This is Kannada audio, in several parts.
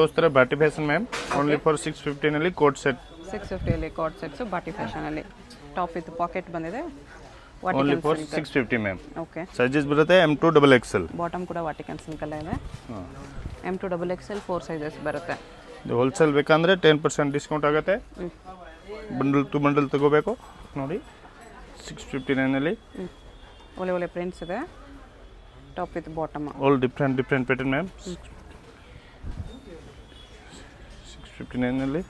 ದೋಸ್ತರ baati fashion ma'am only for 650 ನಲ್ಲಿ ಕೋಟ್ ಸೆಟ್ 650 ಅಲ್ಲಿ ಕೋಟ್ ಸೆಟ್ಸ್ ಬಾಟಿ ಫ್ಯಾಷನ್ ಅಲ್ಲಿ ಟಾಪ್ ವಿತ್ ಪಾಕೆಟ್ ಬಂದಿದೆ only for 650 ma'am okay sizes ಬರುತ್ತೆ M2 ಡಬಲ್ XL ಬಾಟಮ್ ಕೂಡ ವಾಟಿಕನ್ ಸಿಲ್ಕ್ ಅಲ್ಲೇ ಇದೆ M2 ಡಬಲ್ XL 4 ಸೈಜಸ್ ಬರುತ್ತೆ ಇದು ಹೋಲ್ಸೇಲ್ ಬೇಕಂದ್ರೆ 10% ಡಿಸ್ಕೌಂಟ್ ಆಗುತ್ತೆ ಬಂಡಲ್ ಟು ಬಂಡಲ್ ತಗೋಬೇಕು ನೋಡಿ 659 ನಲ್ಲಿ ಒಳ್ಳೆ ಒಳ್ಳೆ ಪ್ರಿಂಟ್ಸ್ ಇದೆ top with bottom all different pattern ma'am 659 ನಲ್ಲಿ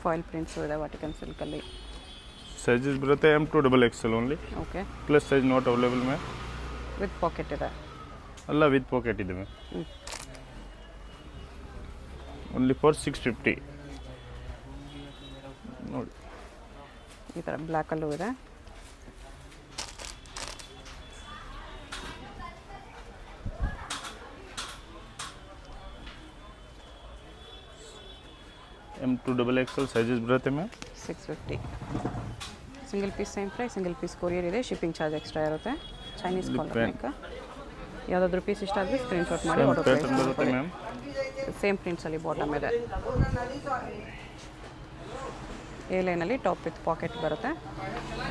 ಫಾಯಿಲ್ ಪ್ರಿಂಟ್ಸ್ ಇದೆ ವಾಟಿಕನ್ ಸಿಲ್ಕ್ ಅಲ್ಲಿ ಸೈಜಸ್ ಬರುತ್ತೆ M2 double XL only okay plus size not available ma'am with pocket ಇದೆ ಅಲ್ಲ ವಿತ್ ಪಾಕೆಟ್ ಇದೆ ಮ್ಯಾಮ್ ಓನ್ಲಿ ಫಾರ್ 650 ನೋಡಿ ಈ ಥರ ಬ್ಲ್ಯಾಕಲ್ಲೂ ಇದೆ M2 ಡಬಲ್ XL ಸೈಜಸ್ ಬರುತ್ತೆ ma'am 650 single piece same price single piece courier ಇದೆ ಶಿಪ್ಪಿಂಗ್ ಚಾರ್ಜ್ ಎಕ್ಸ್ಟ್ರಾ ಇರುತ್ತೆ ಚೈನೀಸ್ ಕಾಲರ್ ಬೇಕಾ ಯಾವುದಾದ್ರೂ ಪೀಸ್ ಇಷ್ಟ ಆದರೆ ಸ್ಕ್ರೀನ್ಶಾಟ್ ಮಾಡಿ ಆರ್ಡರ್ ಪ್ಲೇಸ್ ಬರುತ್ತೆ ಮ್ಯಾಮ್ ಸೇಮ್ ಪ್ರಿಂಟ್ಸಲ್ಲಿ ಬಾಟಮ್ ಇದೆ ಎ ಲೈನಲ್ಲಿ ಟಾಪ್ ವಿತ್ ಪಾಕೆಟ್ ಬರುತ್ತೆ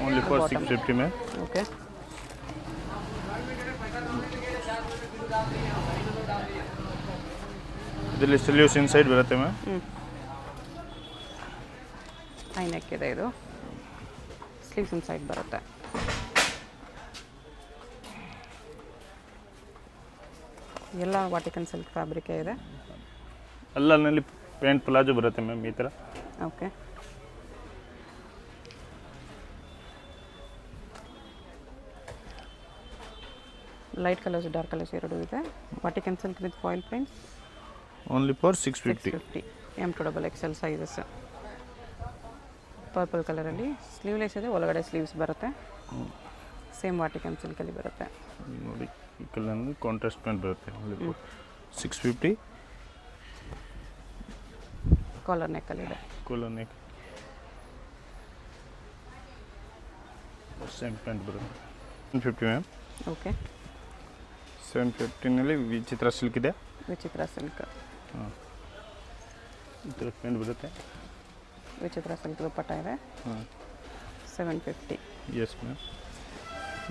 ಓನ್ಲಿ ಫಾರ್ 650 ಮ್ಯಾಮ್ ಓಕೆ ಇದರಲ್ಲಿ ಸ್ಲೀವ್ಸ್ ಇನ್ಸೈಡ್ ಬರುತ್ತೆ ಮ್ಯಾಮ್ ಹೈ ನೆಕ್ ಇದೆ ಇದು ಸ್ಲೀವ್ಸ್ ಇನ್ಸೈಡ್ ಬರುತ್ತೆ ಎಲ್ಲ ವಾಟಿಕನ್ ಸಿಲ್ಕ್ ಫ್ಯಾಬ್ರಿಕೇ ಇದೆ ಅಲ್ಲಲ್ಲಿ ಪ್ಯಾಂಟ್ ಪ್ಲಾಜೋ ಬರುತ್ತೆ ಮ್ಯಾಮ್ ಈ ಥರ okay light colours dark colours ಎರಡೂ ಇದೆ Vatican silk with foil prints only for 650 M2 double XL sizes purple ಕಲರಲ್ಲಿ ಸ್ಲೀವ್ಲೆಸ್ ಇದೆ ಒಳಗಡೆ ಸ್ಲೀವ್ಸ್ ಬರುತ್ತೆ ಸೇಮ್ ವಾಟಿಕನ್ ಸಿಲ್ಕಲ್ಲಿ ಬರುತ್ತೆ ನೋಡಿ ಈ ಕಲರ್ನಲ್ಲಿ ಕಾಂಟ್ರಾಸ್ಟ್ ಪ್ಯಾಂಟ್ ಬರುತ್ತೆ ಓನ್ಲಿ ಫಾರ್ 650 ಕಾಲರ್ ನೆಕ್ಕಲ್ಲಿದೆ ಕೂಲರ್ ನೆಕ್ ಸೇಮ್ ಪ್ಯಾಂಟ್ ಬರುತ್ತೆ 750 ಮ್ಯಾಮ್ ಓಕೆ 750 ನಲ್ಲಿ ವಿಚಿತ್ರ ಸಿಲ್ಕ್ ಇದೆ ವಿಚಿತ್ರ ಸಿಲ್ಕ್ ಹಾಂ ಈ ಥರ ಪ್ಯಾಂಟ್ ಬರುತ್ತೆ ವಿಚಿತ್ರ ಸಿಲ್ಕ್ ದುಪ್ಪಟ್ಟ ಇದೆ ಹಾಂ 750 ಎಸ್ ಮ್ಯಾಮ್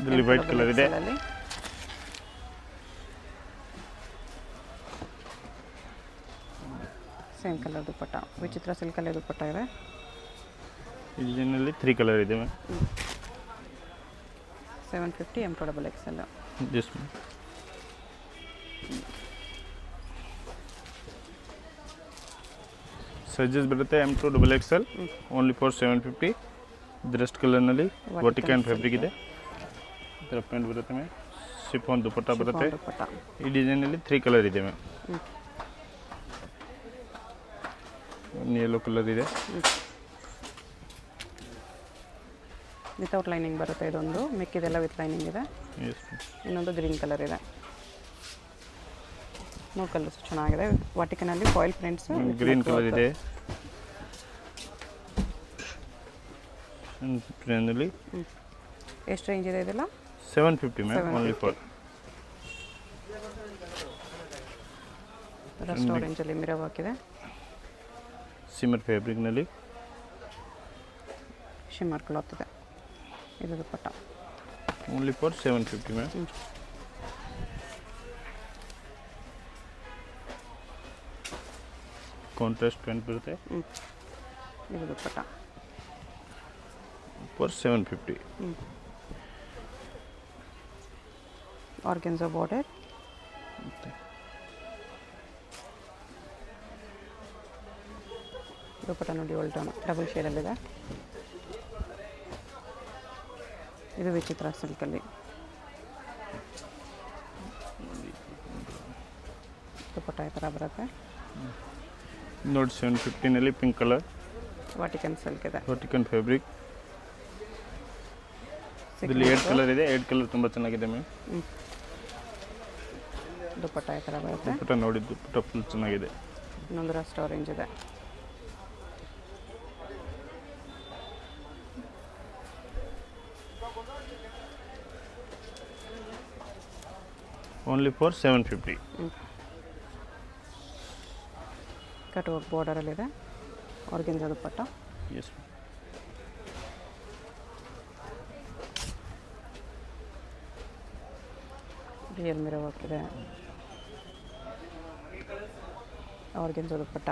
ಇದರಲ್ಲಿ ವೈಟ್ ಕಲರ್ ಇದೆ ಸೇಮ್ ಕಲರ್ ದುಪ್ಪಟ್ಟ ವಿಚಿತ್ರ ಸಿಲ್ಕಲ್ಲೇ ದುಪ್ಪಟ್ಟ ಇದೆ ಇದರಲ್ಲಿ 3 ಕಲರ್ ಇದೆ ma'am 750 M2 double XL yes ma'am sizes ಬರುತ್ತೆ M2 double XL only for 750 rest ಕಲರ್ನಲ್ಲಿ ವಾಟಿಕನ್ ಫ್ಯಾಬ್ರಿಕ್ ಇದೆ ಈ ಥರ ಪ್ಯಾಂಟ್ ಬರುತ್ತೆ ಮ್ಯಾಮ್ ಶಿಫಾನ್ ದುಪ್ಪಟ್ಟ ಬರುತ್ತೆ ಈ ಡಿಸೈನಲ್ಲಿ 3 ಕಲರ್ ಇದೆ ಮ್ಯಾಮ್ ಒಂದು ಯೆಲ್ಲೋ ಕಲರ್ ಇದೆ ವಿತೌಟ್ ಲೈನಿಂಗ್ ಬರುತ್ತೆ ಇದೊಂದು ಮಿಕ್ಕಿದೆಲ್ಲ ವಿತ್ ಲೈನಿಂಗ್ ಇದೆ ಇನ್ನೊಂದು ಗ್ರೀನ್ ಕಲರ್ ಇದೆ 3 ಕಲರ್ಸ್ ಚೆನ್ನಾಗಿದೆ ವಾಟಿಕನಲ್ಲಿ ಫಾಯಿಲ್ ಪ್ರಿಂಟ್ಸ್ ಗ್ರೀನ್ ಕಲರ್ ಇದೆ ಪ್ರಿಂಟ್ನಲ್ಲಿ ಎಷ್ಟು ರೇಂಜ್ ಇದೆ ಇದೆಲ್ಲ 750 ಮ್ಯಾಮ್ ಓನ್ಲಿ ಫಾರ್ ರಸ್ಟ್ ಆರೆಂಜಲ್ಲಿ ಮಿರರ್ ವರ್ಕ್ ಇದೆ ಸಿಮರ್ ಫ್ಯಾಬ್ರಿಕ್ನಲ್ಲಿ ಶಿಮ್ಮರ್ ಕ್ಲಾತ್ ಇದೆ ಇದು dupatta only for 750 ma'am contrast pant ಬರುತ್ತೆ ಇದು ದುಪ್ಪಟ್ಟ ಫಾರ್ 750 ಆರ್ಗೆನ್ಜಾ ಬಾರ್ಡರ್ ದುಪ್ಪಟ್ಟ ನೋಡಿ ಒಳ್ಳೆ ಡಬಲ್ ಶೇಡಲ್ಲಿದೆ ಇದು ವಿಚಿತ್ರ ಸಿಲ್ಕಲ್ಲಿ ದುಪ್ಪಟ್ಟ ಈ ಥರ ಬರುತ್ತೆ ನೋಡಿ 750 ನಲ್ಲಿ ಪಿಂಕ್ ಕಲರ್ ವಾಟಿಕನ್ ಸಿಲ್ಕ್ ಇದೆ ವಾಟಿಕನ್ ಫ್ಯಾಬ್ರಿಕ್ ಇದರಲ್ಲಿ 8 ಕಲರ್ ಇದೆ 8 ಕಲರ್ ತುಂಬ ಚೆನ್ನಾಗಿದೆ ಮ್ಯಾಮ್ ದುಪ್ಪಟ್ಟ ಈ ಥರ ಬರುತ್ತೆ ದುಪ್ಪಟ್ಟ ನೋಡಿ ದುಪ್ಪಟ್ಟ ಫುಲ್ ಚೆನ್ನಾಗಿದೆ ಇನ್ನೊಂದು ರಸ್ಟ್ ಆರೆಂಜ್ ಇದೆ ಓನ್ಲಿ ಫಾರ್ 750 ಕಟ್ ವರ್ಕ್ ಬಾರ್ಡರಲ್ಲಿದೆ, organza dupatta. Yes real mirror work ಇದೆ, ಆರ್ಗೆನ್ಜಾ ದುಪ್ಪಟ್ಟ.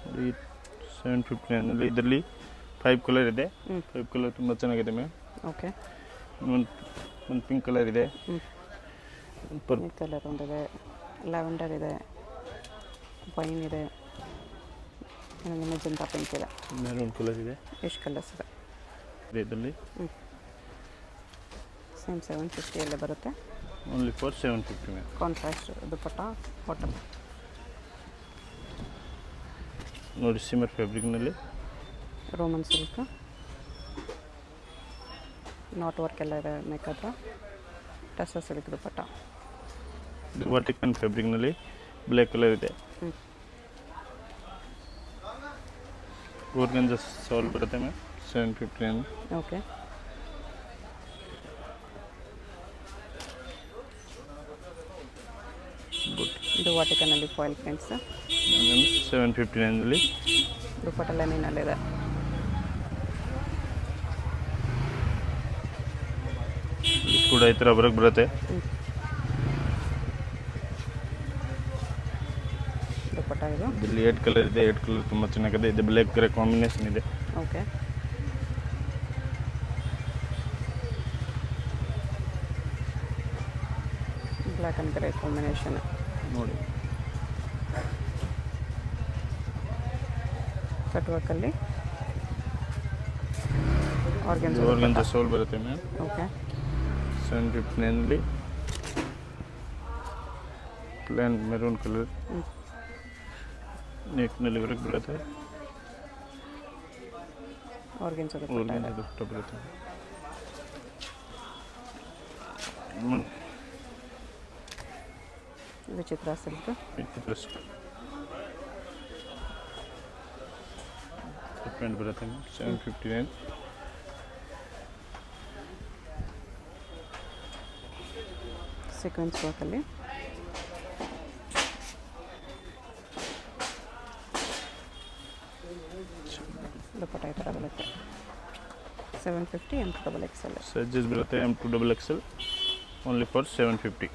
ನೋಡಿ 759 ಇದರಲ್ಲಿ 5 ಕಲರ್ ಇದೆ. 5 ಕಲರ್ ತುಂಬ ಚೆನ್ನಾಗಿದೆ ಮ್ಯಾಮ್. ಓಕೆ, ಒಂದು ಪಿಂಕ್ ಕಲರ್ ಇದೆ, ಪಿಂಕ್ ಕಲರ್ ಒಂದಿದೆ, ಲ್ಯಾವೆಂಡರ್ ಇದೆ, ವೈನ್ ಇದೆ, ಆಮೇಲೆ ಮೆಜೆಂಟಾ ಪಿಂಕ್ ಇದೆ, ಮೆರೂನ್ ಕಲರ್ ಇದೆ. ಎಷ್ಟು ಕಲರ್ಸ್ ಇದೆ ಇದರಲ್ಲಿ ಸೇಮ್ 750 ಅಲ್ಲೇ ಬರುತ್ತೆ. Only for 750 ma'am. Contrast dupatta cotton. ನೋಡಿ simmer ಫ್ಯಾಬ್ರಿಕ್ನಲ್ಲಿ Roman silk, not work ಎಲ್ಲ ಇದೆ ನೆಕ್ ಹತ್ರ. ಟಸ್ಸರ್ ಸಿಲ್ಕ್ ದುಪ್ಪಟ್ಟ. ವಾಟಿಕನ್ ಫ್ಯಾಬ್ರಿಕ್ನಲ್ಲಿ ಬ್ಲ್ಯಾಕ್ ಕಲರ್ ಇದೆ. ಆರ್ಗನ್ಜಾ ಸಾಲ್ ಬರುತ್ತೆ ಮ್ಯಾಮ್. 759. ಓಕೆ, ಇದು ವಾಟಿಕನಲ್ಲಿ ಫಾಯಿಲ್ ಪ್ರಿಂಟ್ಸ್. 759 ದುಪ್ಪಟ್ಟ ಲೆನಿನಲ್ಲಿದೆ. ಕೂಡ ಈ ಥರ ಬರೋಕ್ಕೆ ಬರುತ್ತೆ. ದುಪ್ಪಟ್ಟ ಇದು ಇದರಲ್ಲಿ 8 ಕಲರ್ ಇದೆ. 8 ಕಲರ್ ತುಂಬ ಚೆನ್ನಾಗಿದೆ. ಇದು ಬ್ಲ್ಯಾಕ್ ಗ್ರೇ ಕಾಂಬಿನೇಷನ್ ಇದೆ. Okay, black and grey combination. ನೋಡಿ ಕಟ್ ವರ್ಕಲ್ಲಿ ಆರ್ಗೆನ್ಜಾ ಆರ್ಗನ್ಜಾ ಸೋಲ್ ಬರುತ್ತೆ ma'am. Okay, 759 plain maroon colour ನೆಕ್ನಲ್ಲಿ ಬರೋಕ್ಕೆ ಬರುತ್ತೆ. ಆರ್ಗೆನ್ಜಾ ದುಪ್ಪಟ್ಟ ಇದೆ. ಆರ್ಗನ್ಜಾ ದುಪ್ಪಟ್ಟ ಬರುತ್ತೆ. ವಿಚಿತ್ರ ಸಿಲ್ಕ್. ಪ್ಯಾಂಟ್ ಬರುತ್ತೆ 759. ಸೀಕ್ವೆನ್ಸ್ ವರ್ಕಲ್ಲಿ ದುಪ್ಪಟ್ಟ ಈ ಥರ ಬರುತ್ತೆ. 750 M2XL. ಸೈಜಸ್ ಬರುತ್ತೆ M2XL ಓನ್ಲಿ ಫಾರ್ 750.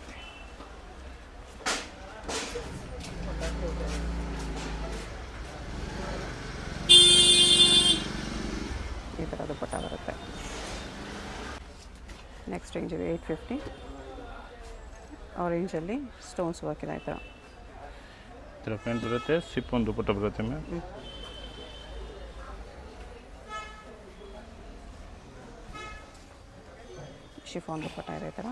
ಈ ಥರ ದುಪ್ಪಟ್ಟ ಬರುತ್ತೆ. ನೆಕ್ಸ್ಟ್ ರೇಂಜ್ ಇದೆ 850. ಆರೆಂಜಲ್ಲಿ ಸ್ಟೋನ್ಸ್ ವರ್ಕ್ ಇದೆ ಈ ಥರ. ಈ ಥರ ಪ್ಯಾಂಟ್ ಬರುತ್ತೆ. ಸಿಪ್ಪೊಂದು ದುಪ್ಪಟ್ಟ ಬರುತ್ತೆ ಮ್ಯಾಮ್. ಶಿಫಾನ್ ದುಪ್ಪಟ್ಟ ಇದೆ ಈ ಥರ.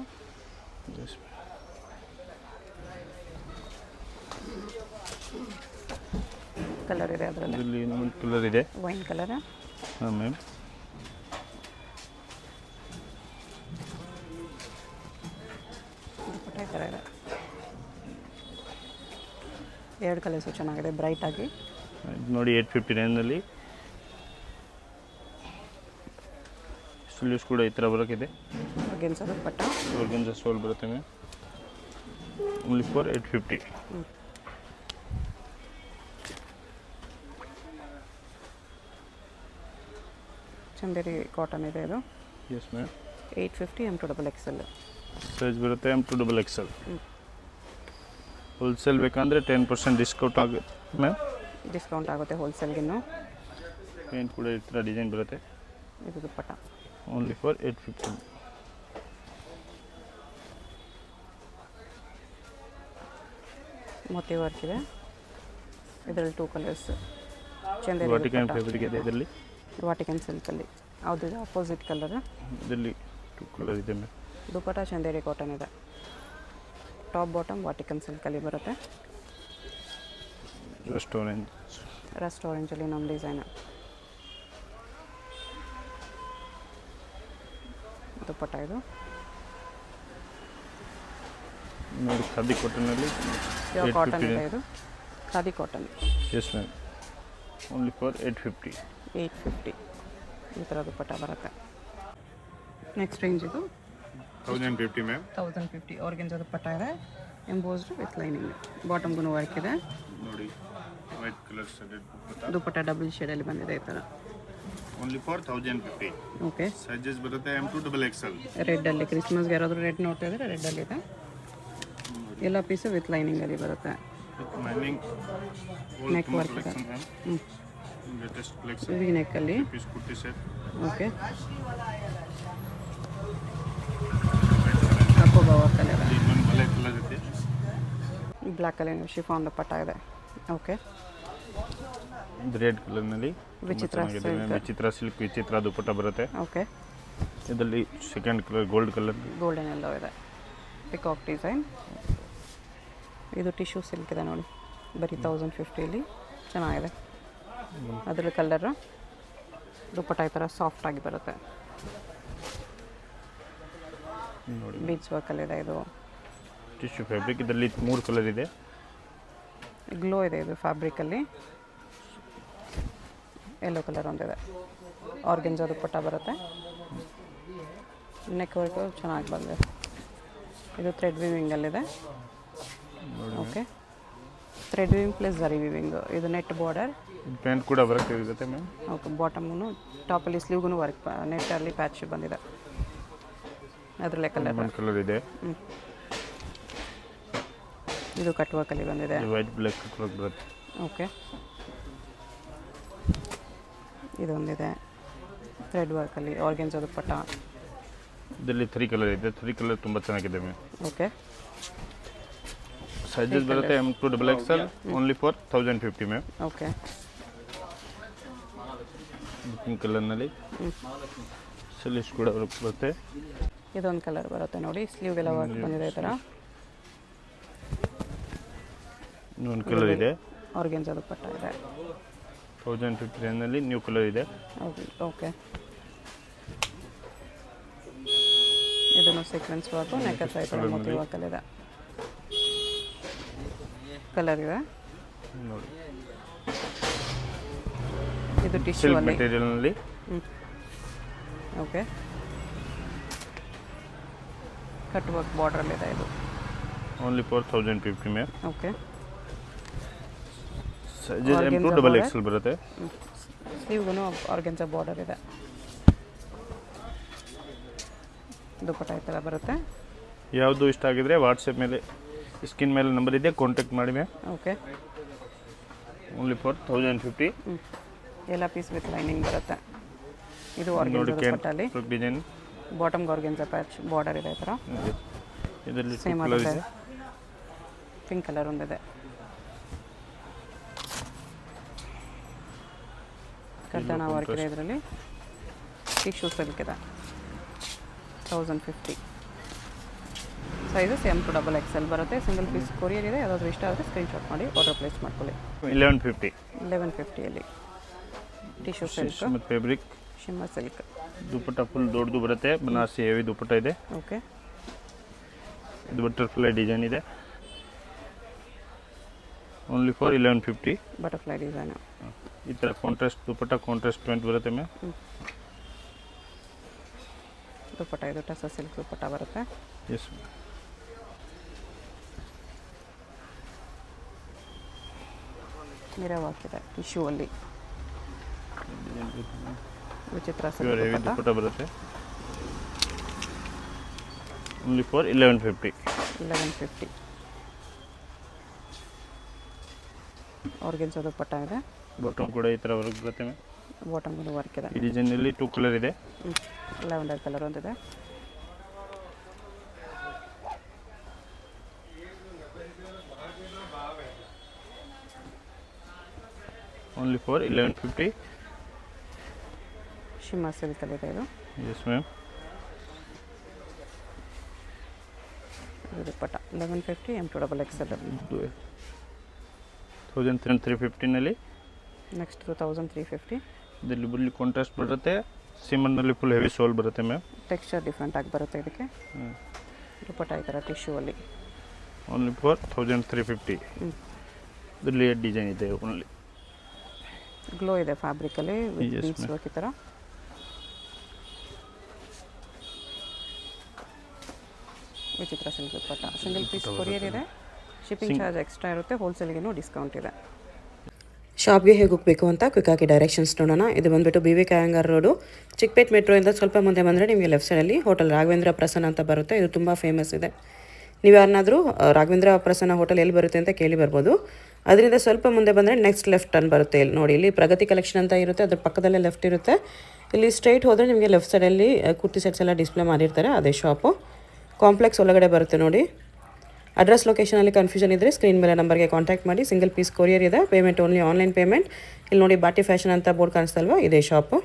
ಕಲರ್ ಇದೆ ಅದರಲ್ಲಿ. ಇದರಲ್ಲಿ ಇನ್ನೊಂದು ಕಲರ್ ಇದೆ, ವೈನ್ ಕಲರ್. ಹಾಂ ಮ್ಯಾಮ್. ದುಪ್ಪಟ್ಟ ಈ ಥರ ಇದೆ. 2 ಕಲರ್ಸು ಚೆನ್ನಾಗಿದೆ ಬ್ರೈಟ್ ಆಗಿ. ಇದು ನೋಡಿ 859 ಸ್ಲೀವ್ಸ್ ಕೂಡ ಈ ಥರ ಬರೋಕ್ಕಿದೆ. ಆರ್ಗೆನ್ಜಾ ದುಪ್ಪಟ್ಟ. ಆರ್ಗನ್ಜಾ ಸೋಲ್ ಬರುತ್ತೆ ma'am. Only for 850. Chanderi cotton ಇದೆ ಇದು. Yes ma'am. 850 M2XL. ಸೈಜ್ ಬರುತ್ತೆ M2XL. ಹೋಲ್ಸೇಲ್ ಬೇಕಂದರೆ 10% ಡಿಸ್ಕೌಂಟ್ ಆಗುತ್ತೆ ಮ್ಯಾಮ್. ಡಿಸ್ಕೌಂಟ್ ಆಗುತ್ತೆ ಹೋಲ್ಸೇಲ್ಗಿನ್ನು. ಪೇಂಟ್ ಕೂಡ ಈ ಥರ ಡಿಸೈನ್ ಬರುತ್ತೆ. ಇದು dupatta only for 850. Moti work ಇದೆ. ಇದರಲ್ಲಿ 2 ಕಲರ್ಸ್. ಚಂದೇರಿ ವಾಟಿಕನ್ ಫ್ಯಾಬ್ರಿಕ್ ಇದೆ ಇದರಲ್ಲಿ. ವಾಟಿಕನ್ ಸಿಲ್ಕಲ್ಲಿ ಯಾವುದು ಇದೆ ಅಪೋಸಿಟ್ ಕಲರ್. ಇದರಲ್ಲಿ 2 ಕಲರ್ ಇದೆ ಮ್ಯಾಮ್. ದುಪ್ಪಟ್ಟ ಚಂದೇರಿ ಕಾಟನ್ ಇದೆ. ಟಾಪ್ ಬಾಟಮ್ ವಾಟಿಕನ್ ಸಿಲ್ಕಲ್ಲಿ ಬರುತ್ತೆ. ರಸ್ಟ್ ಆರೆಂಜಲ್ಲಿ ನಮ್ಮ ಡಿಸೈನ್. ದುಪ್ಪಟ್ಟ ಇದು ನೋಡಿ ಖಾದಿ ಕಾಟನಲ್ಲಿ ಕಾಟನ್ ಇದೆ. ಇದು khadi cotton. Yes ma'am. Only for 850. 850 ಈ ಥರ ದುಪ್ಪಟ್ಟ ಬರುತ್ತೆ. ನೆಕ್ಸ್ಟ್ ರೇಂಜ್ ಇದು 1050 ಮ್ಯಾಮ್. 1050 ಆರ್ಗೆನ್ಜಾ ದುಪ್ಪಟ್ಟ ಇದೆ. Embossed with lining. ಬಾಟಮ್ಗೂ ವರ್ಕ್ ಇದೆ. ನೋಡಿ white colour shaded dupatta. Dupatta double ಶೇಡಲ್ಲಿ ಬಂದಿದೆ ಈ ಥರ. Only for 1050. ಓಕೆ. ಸೈಜಸ್ ಬರುತ್ತೆ M2 XXL. ರೆಡ್ಡಲ್ಲಿ ಕ್ರಿಸ್ಮಸ್ಗೆ ಯಾರಾದರೂ ರೆಡ್ ನೋಡ್ತಾ ಇದ್ದಾರೆ ರೆಡ್ಡಲ್ಲಿದೆ. ಎಲ್ಲ ಪೀಸು ವಿತ್ ಲೈನಿಂಗಲ್ಲಿ ಬರುತ್ತೆ. ಲೈನಿಂಗ್ ನೆಕ್ ವರ್ಕ್ ಇದೆ. Latest collection. ವಿ ನೆಕ್ಕಲ್ಲಿ ಪೀಸ್ ಕುರ್ತಿ ಸೆಟ್. ಓಕೆ. ಕಪ್ಪು ವರ್ಕಲ್ಲಿ ಇದೆ. ಇನ್ನೊಂದು ಬ್ಲ್ಯಾಕ್ ಕಲರ್ ಇದೆ. ಬ್ಲ್ಯಾಕಲ್ಲಿ ಶಿಫಾನ್ ದುಪ್ಪಟ್ಟ ಇದೆ. ಓಕೆ. ರೆಡ್ ಕಲರ್ನಲ್ಲಿ ವಿಚಿತ್ರ ವಿಚಿತ್ರ ಸಿಲ್ಕ್ ವಿಚಿತ್ರ ದುಪ್ಪಟ್ಟ ಬರುತ್ತೆ. ಓಕೆ. ಇದರಲ್ಲಿ second colour gold colour. Golden yellow ಇದೆ. Peacock design. ಇದು ಟಿಶ್ಯೂ ಸಿಲ್ಕ್ ಇದೆ ನೋಡಿ, ಬರೀ 1050ಲಿ ಚೆನ್ನಾಗಿದೆ. ಅದರಲ್ಲಿ ಕಲರು ದುಪ್ಪಟ್ಟ ಈ ಥರ ಸಾಫ್ಟಾಗಿ ಬರುತ್ತೆ. ನೋಡಿ ಬೀಚ್ ವರ್ಕಲ್ಲಿದೆ. ಇದು ಟಿಶ್ಯೂ ಫ್ಯಾಬ್ರಿಕ್. ಇದರಲ್ಲಿ 3 ಕಲರ್ ಇದೆ. ಗ್ಲೋ ಇದೆ ಇದು ಫ್ಯಾಬ್ರಿಕಲ್ಲಿ. ಯೆಲ್ಲೋ ಕಲರ್ ಒಂದಿದೆ. ಆರ್ಗೆನ್ಜಾ ದುಪ್ಪಟ್ಟ ಬರುತ್ತೆ. ನೆಕ್ ವರ್ಕು ಚೆನ್ನಾಗಿ ಬಂದಿದೆ. ಇದು ಥ್ರೆಡ್ ವಿವಿಂಗಲ್ಲಿದೆ. ಓಕೆ. Thread weaving plus zari weaving. ಇದು ನೆಟ್ ಬಾರ್ಡರ್. ಪ್ಯಾಂಟ್ ಕೂಡ ವರ್ಕ್ ಇರುತ್ತೆ ಮ್ಯಾಮ್. ಓಕೆ. ಬಾಟಮ್ಗೂ ಟಾಪಲ್ಲಿ ಸ್ಲೀವ್ಗೂ ವರ್ಕ್ ನೆಟ್ಟಲ್ಲಿ ಪ್ಯಾಚ್ ಬಂದಿದೆ. ಅದರಲ್ಲೇ ಕಲರ್ ಇದೆ. ಇದು ಕಟ್ ವರ್ಕಲ್ಲಿ ಬಂದಿದೆ. ವೈಟ್ ಬ್ಲ್ಯಾಕ್ ಕಟ್ ವರ್ಕ್ ಬರುತ್ತೆ. ಓಕೆ. ಇದೊಂದಿದೆ ಥ್ರೆಡ್ ವರ್ಕಲ್ಲಿ ಆರ್ಗೆನ್ಜಾ ದುಪ್ಪಟ್ಟ. ಇದರಲ್ಲಿ 3 ಕಲರ್ ಇದೆ. 3 ಕಲರ್ ತುಂಬ ಚೆನ್ನಾಗಿದೆ ಮ್ಯಾಮ್. ಓಕೆ. ಸೈಜಸ್ ಬರುತ್ತೆ M2 XXL only for 1050 ma'am. Okay. Pink ಕಲರ್ನಲ್ಲಿ ಸಲೀಸ್ ಕೂಡ ವರ್ಕ್ ಬರುತ್ತೆ. ಇದೊಂದು ಕಲರ್ ಬರುತ್ತೆ ನೋಡಿ, ಸ್ಲೀವ್ಗೆಲ್ಲ ವರ್ಕ್ ಬಂದಿದೆ ಈ ಥರ. ಇನ್ನೊಂದು ಕಲರ್ ಇದೆ. ಆರ್ಗೆನ್ಜಾ ದುಪ್ಪಟ್ಟ ಇದೆ. 1050 ರೇಂಜ್ನಲ್ಲಿ ನ್ಯೂ ಕಲರ್ ಇದೆ. ಓಕೆ. ಇದನ್ನು ಸೀಕ್ವೆನ್ಸ್ ವರ್ಕು ನೆಕ್ ಹತ್ರ ಮೋತಿ ವರ್ಕಲ್ಲಿದೆ. ಕಲರ್ ಇದೆ ನೋಡಿ. ಇದು ಟಿಶ್ಯೂ ಸಿಲ್ಕ್ ಅಲ್ಲಿ. ಮೆಟೀರಿಯಲ್ನಲ್ಲಿ. ಓಕೆ. ಕಟ್ ವರ್ಕ್ ಬಾರ್ಡ್ರಲ್ಲಿದೆ ಇದು. Only for 1050 ma'am. Okay. Sizes M2 XXL ಬರುತ್ತೆ. ಸ್ಲೀವ್ಗೂ ಆರ್ಗೆನ್ಜಾ ಬಾರ್ಡರ್ ಇದೆ. ದುಪ್ಪಟ್ಟ ಈ ಥರ ಬರುತ್ತೆ. ಯಾವುದು ಇಷ್ಟ ಆಗಿದ್ರೆ ವಾಟ್ಸಪ್ ಮೇಲೆ ಸ್ಕ್ರೀನ್ ಮೇಲೆ ನಂಬರ್ ಇದೆ, ಕಾಂಟ್ಯಾಕ್ಟ್ ಮಾಡಿ ಮ್ಯಾಮ್. ಓಕೆ. Only for 1050. ಎಲ್ಲ ಪೀಸ್ ವಿತ್ ಲೈನಿಂಗ್ ಬರುತ್ತೆ. ಇದು ಆರ್ಗೆನ್ಜಾ ದುಪ್ಪಟ್ಟಲ್ಲಿ ಡಿಸೈನ್. ಬಾಟಮ್ಗೆ ಆರ್ಗೆನ್ಜಾ ಪ್ಯಾಚ್ ಬಾರ್ಡರ್ ಇದೆ ಈ ಥರ. ಇದರಲ್ಲಿ ಸೇಮ್ ಕಲರ್ ಆಗುತ್ತೆ. ಇದೆ. ಪಿಂಕ್ ಕಲರ್ ಒಂದಿದೆ. ಕರ್ದನ ವರ್ಕ್ ಇದೆ ಇದರಲ್ಲಿ. ಟಿಶ್ಯೂ ಸಿಲ್ಕ್ ಇದೆ. 1050. ಸೈಜಸ್ M2 XXL ಬರುತ್ತೆ. ಸಿಂಗಲ್ ಪೀಸ್ ಕೊರಿಯರ್ ಇದೆ. ಯಾವುದಾದ್ರೂ ಇಷ್ಟ ಆದರೆ ಸ್ಕ್ರೀನ್ಶಾಟ್ ಮಾಡಿ ಆರ್ಡರ್ ಪ್ಲೇಸ್ ಮಾಡ್ಕೊಳ್ಳಿ. 1150. 1150ಯಲ್ಲಿ ಟಿಶ್ಯೂ ಸಿಲ್ಕ್ ಮತ್ತು ಫ್ಯಾಬ್ರಿಕ್ ಶಿಮ್ಮರ್ ಸಿಲ್ಕ್. ದುಪ್ಪಟ್ಟ ಫುಲ್ ದೊಡ್ಡದು ಬರುತ್ತೆ. ಬನಾರಸಿ ಹೆವಿ ದುಪ್ಪಟ್ಟ ಇದೆ. ಓಕೆ. ಇದು ಬಟರ್ಫ್ಲೈ ಡಿಸೈನ್ ಇದೆ. Only for 1150. Butterfly design. ಈ ಥರ ಕಾಂಟ್ರಾಸ್ಟ್ ದುಪ್ಪಟ್ಟ ಕಾಂಟ್ರಾಸ್ಟ್ ಪ್ರಿಂಟ್ ಬರುತ್ತೆ ಮ್ಯಾಮ್. ದುಪ್ಪಟ್ಟ ಇದು ಟಸ ಸಿಲ್ಕ್ ದುಪ್ಪಟ್ಟ ಬರುತ್ತೆ. ಎಸ್. ಮಿರರ್ ವರ್ಕ್ ಇದೆ ಟಿಶ್ಯೂ ಅಲ್ಲಿ. ವಿಚಿತ್ರ ಪ್ಯೂರ್ ಹೆವಿ ಸಿಲ್ಕ್ ದುಪ್ಪಟ್ಟ ಬರುತ್ತೆ. Only for 1150. 1150. ಆರ್ಗೆನ್ಜಾ ದುಪ್ಪಟ್ಟ ಇದೆ. ಬಾಟಮ್ ಕೂಡ ಈ ಥರ ವರ್ಕ್ ಬರುತ್ತೆ ಮ್ಯಾಮ್. ಬಾಟಮ್ಗೂ ವರ್ಕ್ ಇದೆ. ಈ ಡಿಸೈನಲ್ಲಿ 2 ಕಲರ್ ಇದೆ. ಲ್ಯಾವೆಂಡರ್ ಕಲರ್ ಒಂದಿದೆ. Only for 1150. ಶಿಮ್ಮರ್ ಸಿಲ್ಕಲ್ಲಿದೆ ಇದು. Yes ma'am. ಇದು ದುಪ್ಪಟ್ಟ 1150 M2 XXL. 1350ನಲ್ಲಿ ನೆಕ್ಸ್ಟ್ 2350. ಇದರಲ್ಲಿ ಬುಲ್ಲಿ ಕಾಂಟ್ರಾಸ್ಟ್ ಬರುತ್ತೆ. ಸಿಮನ್ನಲ್ಲಿ ಫುಲ್ ಹೆವಿ ಸೋಲ್ ಬರುತ್ತೆ ಮ್ಯಾಮ್. ಟೆಕ್ಸ್ಚರ್ ಡಿಫ್ರೆಂಟ್ ಆಗಿ ಬರುತ್ತೆ ಇದಕ್ಕೆ. ದುಪ್ಪಟ್ಟ ಈ ಥರ ಟಿಶ್ಯೂ ಅಲ್ಲಿ. Only for 1350. ಇದರಲ್ಲಿ ಡಿಸೈನ್ ಇದೆ. ಓನ್ಲಿ ಗ್ಲೋ ಇದೆ ಫ್ಯಾಬ್ರಿಕಲ್ಲಿ with Yes, beads ma'am. Work ಈ ಥರ. ವಿಚಿತ್ರ silk dupatta. Single piece courier ಇದೆ, ಶಿಪ್ಪಿಂಗ್ ಚಾರ್ಜ್ ಎಕ್ಸ್ಟ್ರಾ ಇರುತ್ತೆ, ಹೋಲ್ಸೇಲ್ಗೂ ಡಿಸ್ಕೌಂಟ್ ಇದೆ. ಶಾಪ್ಗೆ ಹೇಗೆ ಹೋಗಬೇಕು ಅಂತ ಕ್ವಿಕ್ಕಾಗಿ ಡೈರೆಕ್ಷನ್ಸ್ ನೋಡೋಣ. ಇದು ಬಂದುಬಿಟ್ಟು ಬಿ ವಿ ಕಾಯಂಗಾರ್ ರೋಡು, ಚಿಕ್ಕಪೇಟ್ ಮೆಟ್ರೋಯಿಂದ ಸ್ವಲ್ಪ ಮುಂದೆ ಬಂದರೆ ನಿಮಗೆ ಲೆಫ್ಟ್ ಸೈಡಲ್ಲಿ ಹೋಟೆಲ್ ರಾಘವೇಂದ್ರ ಪ್ರಸನ್ನ ಅಂತ ಬರುತ್ತೆ. ಇದು ತುಂಬ ಫೇಮಸ್ ಇದೆ. ನೀವು ಯಾರನ್ನಾದರೂ ರಾಘವೇಂದ್ರ ಪ್ರಸನ್ನ ಹೋಟೆಲ್ ಎಲ್ಲಿ ಬರುತ್ತೆ ಅಂತ ಕೇಳಿ ಬರ್ಬೋದು. ಅದರಿಂದ ಸ್ವಲ್ಪ ಮುಂದೆ ಬಂದರೆ ನೆಕ್ಸ್ಟ್ ಲೆಫ್ಟ್ ಟರ್ನ್ ಬರುತ್ತೆ. ಇಲ್ಲಿ ನೋಡಿ, ಇಲ್ಲಿ ಪ್ರಗತಿ ಕಲೆಕ್ಷನ್ ಅಂತ ಇರುತ್ತೆ, ಅದ್ರ ಪಕ್ಕದಲ್ಲೇ ಲೆಫ್ಟ್ ಇರುತ್ತೆ. ಇಲ್ಲಿ ಸ್ಟ್ರೈಟ್ ಹೋದರೆ ನಿಮಗೆ ಲೆಫ್ಟ್ ಸೈಡಲ್ಲಿ ಕುರ್ತಿ ಸೆಟ್ಸ್ ಎಲ್ಲ ಡಿಸ್ಪ್ಲೇ ಮಾಡಿರ್ತಾರೆ, ಅದೇ ಶಾಪು. ಕಾಂಪ್ಲೆಕ್ಸ್ ಒಳಗಡೆ ಬರುತ್ತೆ ನೋಡಿ. ಅಡ್ರೆಸ್ ಲೊಕೇಶನಲ್ಲಿ ಕನ್ಫ್ಯೂಷನ್ ಇದ್ದರೆ ಸ್ಕ್ರೀನ್ ಮೇಲೆ ನಂಬರ್ಗೆ ಕಾಂಟ್ಯಾಕ್ಟ್ ಮಾಡಿ. ಸಿಂಗಲ್ ಪೀಸ್ ಕೊರಿಯರ್ ಇದೆ, ಪೇಮೆಂಟ್ ಓನ್ಲಿ ಆನ್ಲೈನ್ ಪೇಮೆಂಟ್. ಇಲ್ಲಿ ನೋಡಿ ಬಾಟಿ ಫ್ಯಾಷನ್ ಅಂತ ಬೋರ್ಡ್ ಕಾಣಿಸ್ತಲ್ವಾ, ಇದೇ ಶಾಪು.